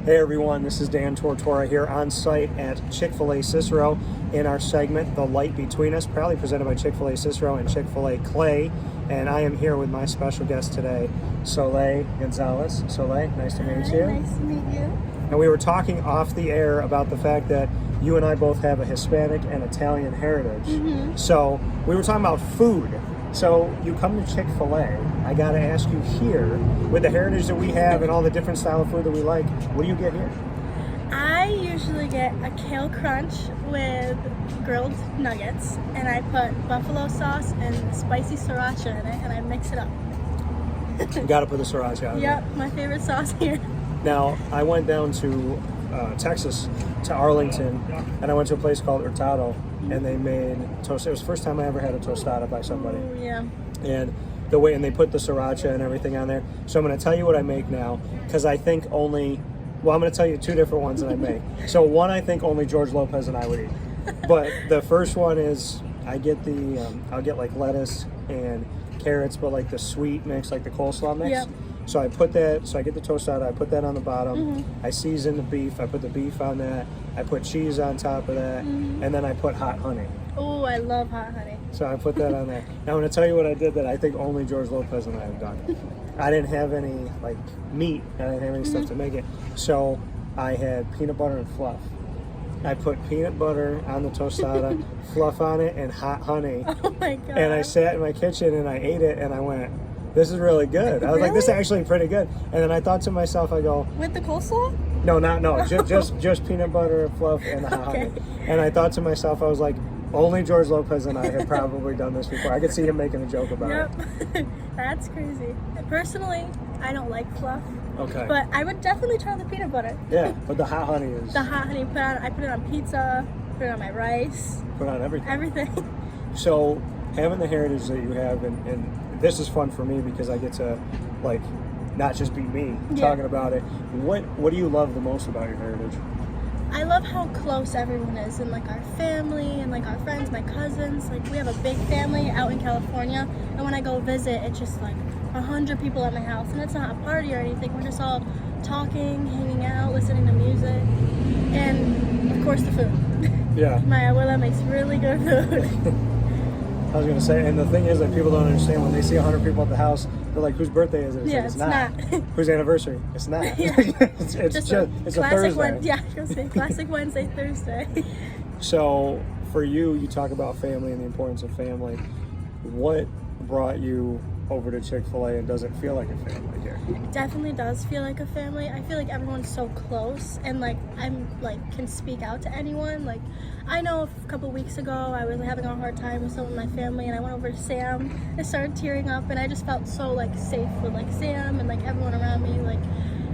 Hey everyone, this is Dan Tortora here on site at Chick-fil-A Cicero in our segment, The Light Between Us, proudly presented by Chick-fil-A Cicero and Chick-fil-A Clay. And I am here with my special guest today, Solae Gonzalez. Solae, nice to meet you. Nice to meet you. And we were talking off the air about the fact that you and I both have a Hispanic and Italian heritage. Mm-hmm. So we were talking about food. So you come to Chick-fil-A, I gotta ask you here, with the heritage that we have and all the different style of food that we like, what do you get here? I usually get a kale crunch with grilled nuggets, and I put buffalo sauce and spicy sriracha in it, and I mix it up. You gotta put the sriracha on it. Yep, my favorite sauce here. Now, I went down to Texas, to Arlington, and I went to a place called Hurtado, and they made toast. It was the first time I ever had a tostada by somebody. Ooh, yeah. And the way, and they put the sriracha and everything on there. So I'm going to tell you what I make now, because I think only, well, I'm going to tell you two different ones that I make. So one I think only George Lopez and I would eat. But the first one is, I get I'll get like lettuce and carrots, but like the sweet mix, like the coleslaw mix. Yep. So I put that, so I get the tostada, I put that on the bottom, Mm-hmm. I season the beef, I put the beef on that, I put cheese on top of that, Mm-hmm. and then I put hot honey. Oh, I love hot honey. So I put that on there. Now I'm going to tell you what I did that I think only George Lopez and I have done. I didn't have any like meat, I didn't have any stuff to make it. So I had peanut butter and fluff. I put peanut butter on the tostada, fluff on it, and hot honey. Oh my god. And I sat in my kitchen and I ate it and I went, this is really good. I was like, this is actually pretty good. And then I thought to myself, I go, with the coleslaw? no, just peanut butter, fluff, and hot honey. And I thought to myself, I was like, only George Lopez and I have probably done this before. I could see him making a joke about Yep. That's crazy. Personally, I don't like fluff. it. Okay. But I would definitely try the peanut butter. Yeah, but the hot honey is The hot honey, I put it on pizza, put it on my rice, put on everything. everything. So having the heritage that you have, and this is fun for me because I get to like not just be me talking about it. What do you love the most about your heritage? I love how close everyone is, and like our family and like our friends, my cousins. Like we have a big family out in California, and when I go visit, it's just like 100 people at my house, and it's not a party or anything. We're just all talking, hanging out, listening to music, and of course the food. Yeah. My abuela makes really good food. I was gonna say, and the thing is that people don't understand when they see 100 people at the house, they're like, whose birthday is it? Yeah, like, it's not. Whose anniversary? It's not. Yeah. it's Just a classic Thursday. Yeah, I was gonna say classic Wednesday, Thursday. So for you talk about family and the importance of family. What brought you over to Chick-fil-A, and does it feel like a family here? It definitely does feel like a family. I feel like everyone's so close, and like I'm like can speak out to anyone. Like I know a couple weeks ago I was having a hard time with some of my family, and I went over to Sam. I started tearing up, and I just felt so like safe with like Sam and like everyone around me, like,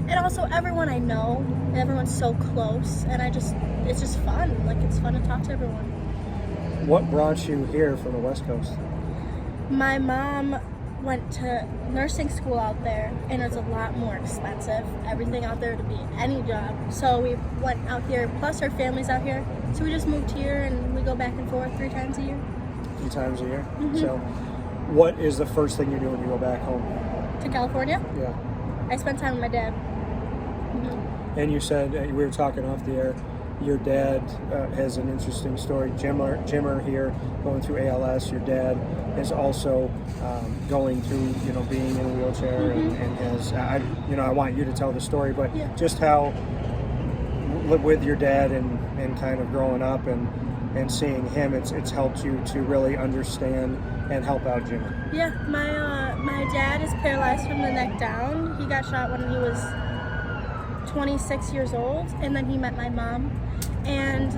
and also everyone I know. And everyone's so close, and it's just fun. Like it's fun to talk to everyone. What brought you here from the West Coast? My mom went to nursing school out there, and it's a lot more expensive, everything out there, to be any job. So we went out here, plus our family's out here, so we just moved here, and we go back and forth 3 times a year. 3 times a year? Mm-hmm. So what is the first thing you do when you go back home? To California, Yeah. I spent time with my dad. Mm-hmm. And you said, we were talking off the air, your dad has an interesting story. Jimmer here, going through ALS. Your dad is also going through, being in a wheelchair, and has, I want you to tell the story, but just how with your dad and kind of growing up and seeing him, it's helped you to really understand and help out Jimmer. Yeah, my dad is paralyzed from the neck down. He got shot when he was 26 years old, and then he met my mom, and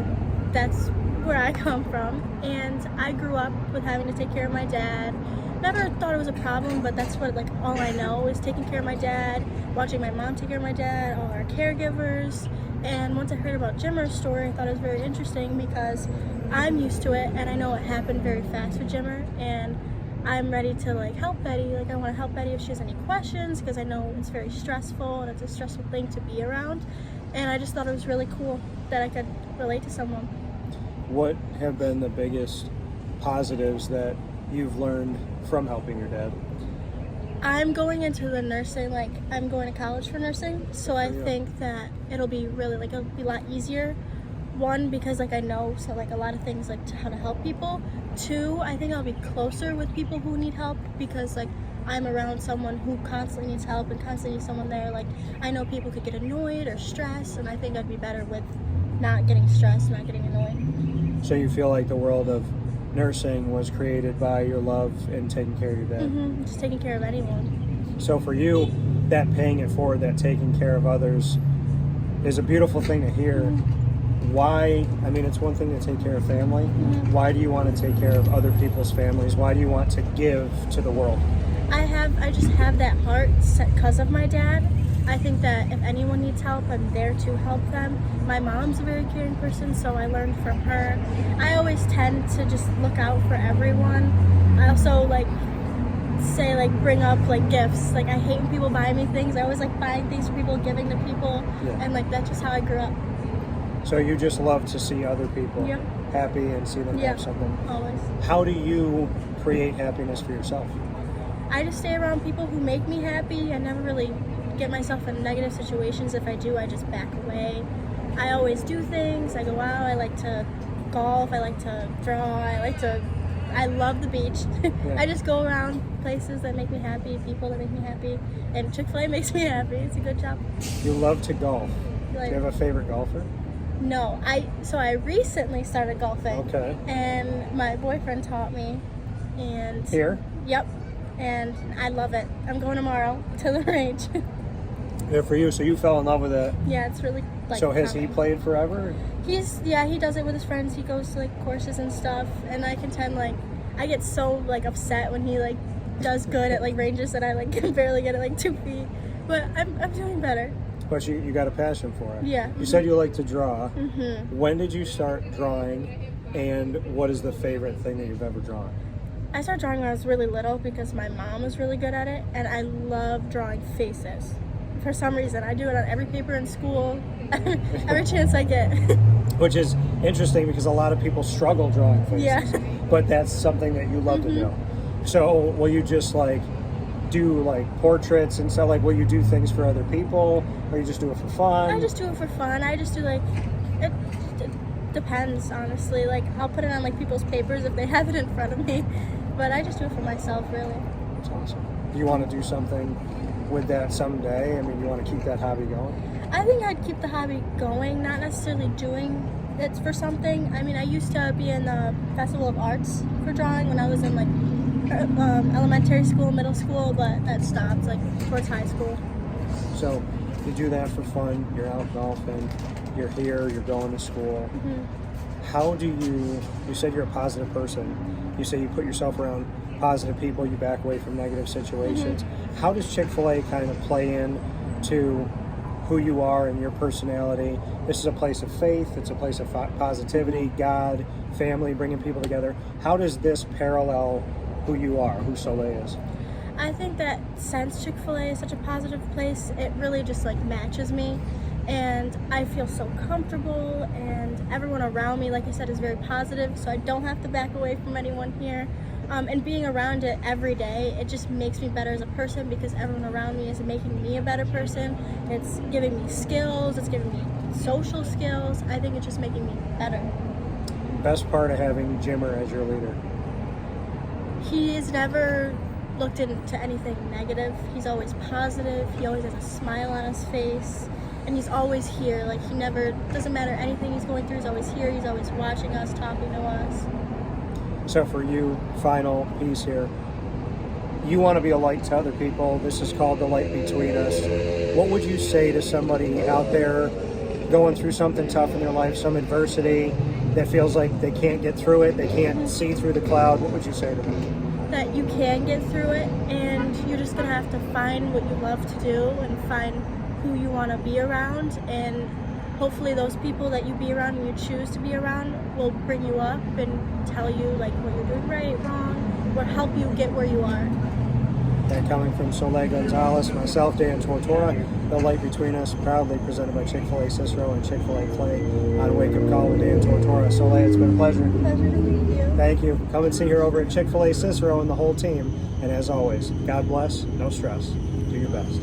that's where I come from. And I grew up with having to take care of my dad. Never thought it was a problem, but that's what, like, all I know is taking care of my dad, watching my mom take care of my dad, all our caregivers. And once I heard about Jimmer's story, I thought it was very interesting because I'm used to it, and I know it happened very fast with Jimmer, and I'm ready to like help Betty. Like I want to help Betty if she has any questions, because I know it's very stressful and it's a stressful thing to be around. And I just thought it was really cool that I could relate to someone. What have been the biggest positives that you've learned from helping your dad? I'm going into the nursing, like I'm going to college for nursing, so I think that it'll be really like it'll be a lot easier. One, because like I know so like a lot of things like how to help people. Two, I think I'll be closer with people who need help because like I'm around someone who constantly needs help and constantly needs someone there. Like I know people could get annoyed or stressed, and I think I'd be better with not getting stressed, not getting annoyed. So you feel like the world of nursing was created by your love and taking care of your dad? Just taking care of anyone. So for you, that paying it forward, that taking care of others is a beautiful thing to hear. Why, I mean, it's one thing to take care of family. Why do you want to take care of other people's families? Why do you want to give to the world? I just have that heart because of my dad. I think that if anyone needs help, I'm there to help them. My mom's a very caring person, so I learned from her. I always tend to just look out for everyone. I also like say like bring up like gifts. Like I hate when people buy me things. I always like buying things for people, giving to people, and like that's just how I grew up. So you just love to see other people happy and see them have something. Always. How do you create happiness for yourself? I just stay around people who make me happy. I never really get myself in negative situations. If I do, I just back away. I always do things. I go out. I like to golf. I like to draw. I love the beach. I just go around places that make me happy, people that make me happy, and Chick-fil-A makes me happy. It's a good job. You love to golf. Do you have a favorite golfer? No, I recently started golfing. Okay. And my boyfriend taught me. And Here? Yep. And I love it. I'm going tomorrow to the range. Good for you. So you fell in love with it. Yeah, it's really like. So has he played forever? He does it with his friends. He goes to like courses and stuff, and I contend like I get so like upset when he like does good at like ranges that I like can barely get it like 2 feet. But I'm doing better. But you got a passion for it. Yeah. You said you like to draw. When did you start drawing, and what is the favorite thing that you've ever drawn? I started drawing when I was really little because my mom was really good at it, and I love drawing faces. For some reason, I do it on every paper in school, every chance I get. Which is interesting because a lot of people struggle drawing faces. Yeah. But that's something that you love to do. So will you just like do like portraits and stuff? Like will you do things for other people, or you just do it for fun? I just do it for fun. I just do like it depends, honestly. Like I'll put it on like people's papers if they have it in front of me, but I just do it for myself, really. That's awesome. Do you want to do something with that someday? I mean, you want to keep that hobby going? I think I'd keep the hobby going, not necessarily doing it for something. I mean, I used to be in the Festival of Arts for drawing when I was in like elementary school, middle school, but that stopped like towards high school. So you do that for fun, you're out golfing, you're here, you're going to school. How do you said you're a positive person, you say you put yourself around positive people, you back away from negative situations. How does Chick-fil-A kind of play in to who you are and your personality? This is a place of faith, it's a place of positivity, God, family, bringing people together. How does this parallel who you are, who Solae is? I think that since Chick-fil-A is such a positive place, it really just like matches me, and I feel so comfortable, and everyone around me, like I said, is very positive, so I don't have to back away from anyone here. And being around it every day, it just makes me better as a person because everyone around me is making me a better person. It's giving me skills, it's giving me social skills. I think it's just making me better. Best part of having Jimmer as your leader? He has never looked into anything negative. He's always positive. He always has a smile on his face. And he's always here. Like he never, doesn't matter anything he's going through, he's always here. He's always watching us, talking to us. So for you, final piece here, you want to be a light to other people. This is called the light between us. What would you say to somebody out there going through something tough in their life, some adversity that feels like they can't get through it, they can't see through the cloud? What would you say to them? That you can get through it, and you're just going to have to find what you love to do and find who you want to be around, and hopefully those people that you be around and you choose to be around will bring you up and tell you like what you're doing right, wrong, or help you get where you are. That coming from Solae Gonzalez, myself, Dan Tortora. The Light Between Us, proudly presented by Chick-fil-A Cicero and Chick-fil-A Clay on Wake Up Call with Dan Tortora. Solae, it's been a pleasure. Pleasure to meet you. Thank you. Come and see her over at Chick-fil-A Cicero and the whole team. And as always, God bless, no stress. Do your best.